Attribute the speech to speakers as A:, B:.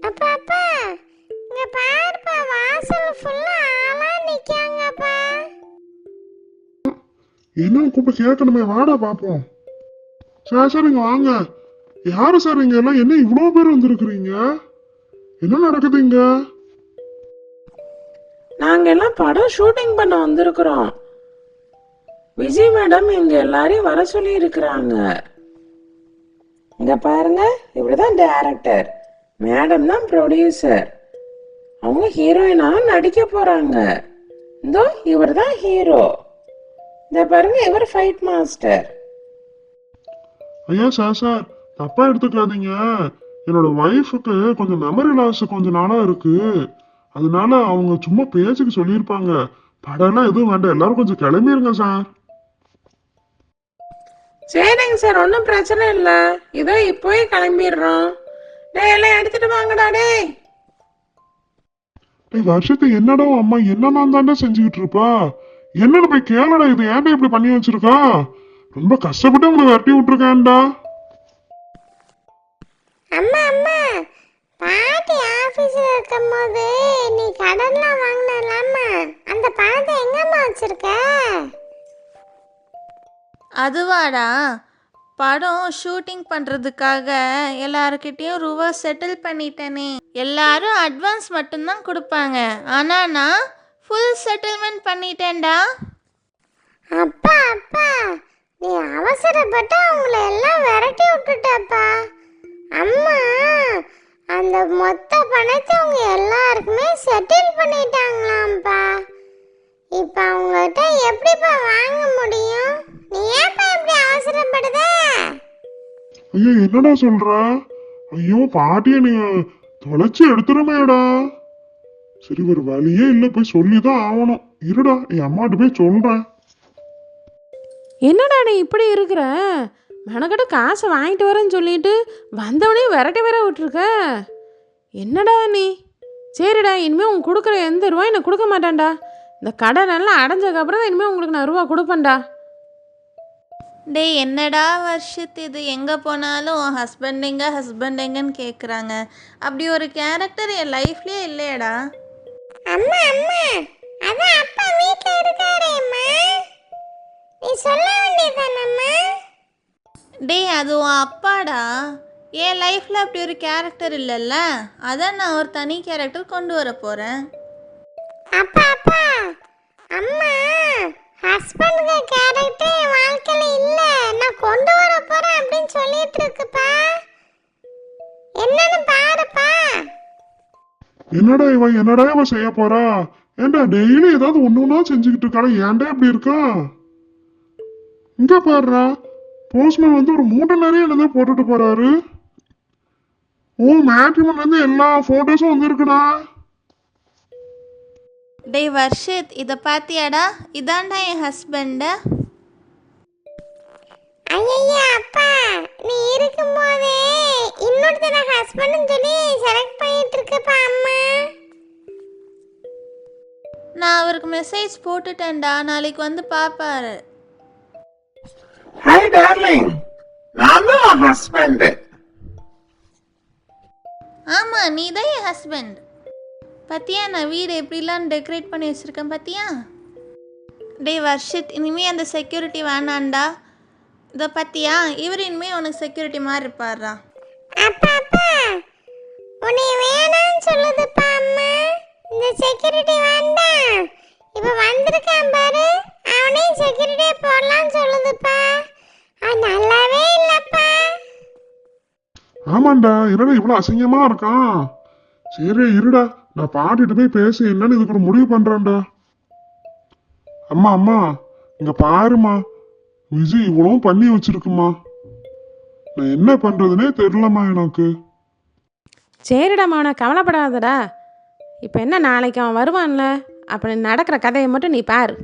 A: அப்பா அப்பா இங்க பாருப்பா, வாசல் ஃபுல்லா ஆளா நிக்காங்கப்பா.
B: என்ன கூப்பிட்டு கேட்கணுமே, வாடா பாப்போம். சார் சார் இங்க வாங்க. யாரு சார் இங்க எல்லாம், என்ன இவ்வளவு பேர் வந்திருக்கிறீங்க? என்ன நடக்குது இங்க?
C: நாங்க எல்லாம் படம் ஷூட்டிங் பண்ண வந்திருக்கிறோம். விஜய் மேடம் எங்க எல்லாரையும் வர சொல்லி இருக்கிறாங்க. இங்க பாருங்க, இவர்தான் டைரக்டர், மேடம் தான் ப்ரொடியூசர். அவங்க ஹீரோயினாக நடிக்க போறாங்க. இதோ இவர் தான் ஹீரோ. இந்த பாருங்க, இவர் ஃபைட் மாஸ்டர்.
B: ஐயா சார் சார், தப்பா எடுத்துக்காதீங்க. என்னோட ஒய்ஃபுக்கு கொஞ்சம் மெமரி லாஸ் கொஞ்ச நாளா இருக்கு. அதனால அவங்க சும்மா பேச்சுக்கு சொல்லியிருப்பாங்க. படம்லாம் எதுவும் வேண்டாம், எல்லாரும் கொஞ்சம் கிளம்பிருங்க சார்.
C: சரிங்க சார், ஒன்றும் பிரச்சனை இல்லை. இதோ இப்போவே கிளம்பிடுறோம். டேய் எல்லாம் எடுத்துட்டு வாங்கடா. டேய்
B: வருஷத்தை என்னடா அம்மா என்னன்னா தாண்டா செஞ்சுக்கிட்டு இருப்பா. என்னன்னு போய் கேளடா, இது ஏன்டா இப்படி பண்ணி வச்சிருக்கா? ரொம்ப கஷ்டப்பட்டு உங்களை விரட்டி விட்டுருக்கான்டா.
A: அம்மா அம்மா, பாட்டி ஆபீஸ்ல இருக்கும்போது நீ கடன்ல வாங்கினலாமா, அந்த பணத்தை எங்கம்மா வச்சிருக்க?
D: அதுவாடா, படம் ஷூட்டிங் பண்ணுறதுக்காக எல்லாருக்கிட்டேயும் ரூபா செட்டில் பண்ணிட்டேனே. எல்லாரும் அட்வான்ஸ் மட்டும்தான் கொடுப்பாங்க, ஆனால் நான் ஃபுல் செட்டில்மெண்ட் பண்ணிட்டேன்டா.
A: அப்பா அப்பா, நீ அவசரப்பட்டு அவங்கள எல்லாம் விரட்டி விட்டுட்டப்பா. அம்மா அந்த மொத்த பணத்தை அவங்க எல்லாருக்குமே செட்டில் பண்ணிட்டாங்களாம்ப்பா. இப்ப அவங்ககிட்ட எப்படிப்பா வாங்க முடியும்? நீ ஏன்ப்பா இப்படி அவசரப்படுத?
B: ஐயோ என்னடா சொல்ற? ஐயோ பாட்டிய நீ தொலைச்சு எடுத்துருமேடா. சரி, ஒரு வழியே இல்லை, போய் சொல்லிதான் ஆகணும். இருடா, என் அம்மாட்ட போய் சொல்றேன்.
E: என்னடா நீ இப்படி இருக்கிற? மெனக்கிட்ட காசை வாங்கிட்டு வரேன்னு சொல்லிட்டு வந்தவனையும் விரட்டி வேற விட்டுருக்க. என்னடா நீ? சரிடா, இனிமேல் உங்களுக்கு கொடுக்குற எந்த ரூபாயும் நான் கொடுக்க மாட்டேன்டா. இந்த கடை நல்லா அடைஞ்சதுக்கப்புறம் தான் இனிமேல் உங்களுக்கு நான் ரூபா கொடுப்பேன்டா.
D: டேய் என்னடா வருஷத்து இது, எங்கே போனாலும் ஹஸ்பண்ட் எங்கன்னு கேட்குறாங்க. அப்படி ஒரு கேரக்டர் என் லைஃப்லேயே இல்லையடா.
A: அம்மா அம்மா, அதான் அப்பா வீட்ல இருக்காரேம்மா, நீ சொல்ல வேண்டியதானம்மா?
D: டேய் அது உன் அப்பாடா. என் லைஃப்பில் அப்படி ஒரு கேரக்டர் இல்லைல்ல, அதான் நான் ஒரு தனி கேரக்டர் கொண்டு வர போகிறேன்.
A: அப்பா அப்பா, அம்மா ஹஸ்பண்டுங்க கேரக்டர் என் வாழ்க்கையில இல்ல, நான் கொண்டு வர போறேன் அப்படின்னு சொல்லிட்டு இருக்குப்பா. என்னன்னு பாருப்பா.
B: என்னடா இவன் செய்ய போறா? ஏன்டா டெய்லி ஏதாவது ஒண்ணுன்னா செஞ்சுக்கிட்டு இருக்காடா, ஏன்டா இப்படி இருக்கா? இங்க பாருடா, போஸ்ட்மேன் வந்து ஒரு மூட்டை நிறைய என்னதான் போட்டுட்டு போறாரு. ஓ, மேட்ரிமோன்ல இருந்து எல்லா போட்டோஸும் வந்திருக்குடா.
D: டேய் வர்ஷித், இதை பார்த்தியாடா? இதாண்டா என் ஹஸ்பண்டு.
A: ஐயா அப்பா, நீ இருக்கும்போதே இன்னொருத்தர ஹஸ்பண்ட்னு சொல்லி செலக்ட் பண்ணிட்டு இருக்கப்பா அம்மா.
D: நான் அவருக்கு மெசேஜ் போட்டுட்டேன்டா, நாளைக்கு வந்து பார்ப்பாரு.
F: ஹாய் டார்லிங், நான் தான் உன் ஹஸ்பண்ட்.
D: ஆமாம், நீ தான் என் ஹஸ்பண்ட். பார்த்தியா நான் வீடு எப்படிலாம் டெக்கரேட் பண்ணி வச்சுருக்கேன் பார்த்தியா? டேய் வர்ஷித், இனிமேல் அந்த செக்யூரிட்டி வேணாண்டா. இதை பார்த்தியா, இவர் இனிமேல் உனக்கு செக்யூரிட்டி மாதிரி இருப்பாரா.
A: அப்பா அப்பா, உன்னை வேணாம்னு சொல்லுதுப்பா அம்மா. இந்த செக்யூரிட்டி வேண்டாம், இப்ப வந்திருக்கான் பாரு, அவனையும் செக்யூரிட்டி போடலாம்னு சொல்லுதுப்பா. அது நல்லாவே இல்லப்பா.
B: ஆமாண்டா, என்னடா இவ்வளவு அசிங்கமா இருக்கான்? சரி இருடா, நான் பாட்டிட்டு போய் பேசி என்னன்னு இதுக்கு ஒரு முடிவு பண்றேன்டா. அம்மா அம்மா, இங்க பாருமா, விஜய் இவ்வளவும் பண்ணி வச்சிருக்குமா. நான் என்ன பண்றதுனே தெரியலம்மா எனக்கு.
E: சரிடா மவனை, கவலைப்படாதடா. இப்போ என்ன, நாளைக்கு அவன் வருவான்ல, அப்போ நடக்கிற கதையை மட்டும் நீ பாரு.